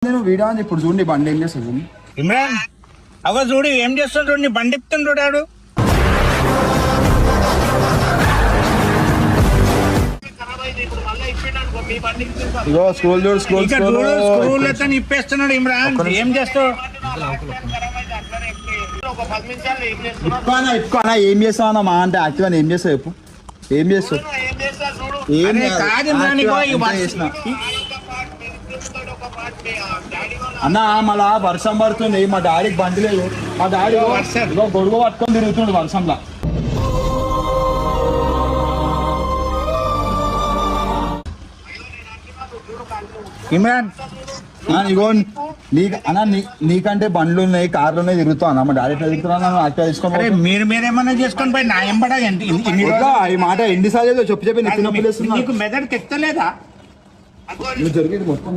నేను వీడియో అని ఇప్పుడు చూడండి బండి ఏం చేస్తుంది ఇమ్రాన్ అవ చూడు ఏం చేస్తుండ్రు నీ బండి ఎక్కుతుండ్రు ఇగో స్క్రోల్ చూడు స్కూల్ ఇప్పేస్తున్నాడు ఇమ్రాన్ ఏం చేస్తావు ఇప్పుకోనా ఏం చేస్తావు అన్న మా అంటే యాక్టివ్ ఏం చేస్తావు చెప్పు ఏం చేస్తావు ఏం కాదు ఇమ్రాన్ అన్న మళ్ళా వర్షం పడుతుంది మా డాడీకి బండి లేదు మా డాడీ గొడుగు పట్టుకొని తిరుగుతుండు వర్షంలో ఇమ్రాన్ ఇగో నీకంటే బండ్లు ఉన్నాయి కార్లు ఉన్నాయి తిరుగుతావు అన్న మా డాడీ ఎట్లా తిరుగుతున్నా యాక్టివ్ తీసుకోవాలి మీరేమన్నా చేసుకొని పోయి నా ఎంబడా ఈ మాట ఎన్నిసార్లు చెప్పి నీకు మెదడుకి ఎక్కలేదా జరిగేది మొత్తం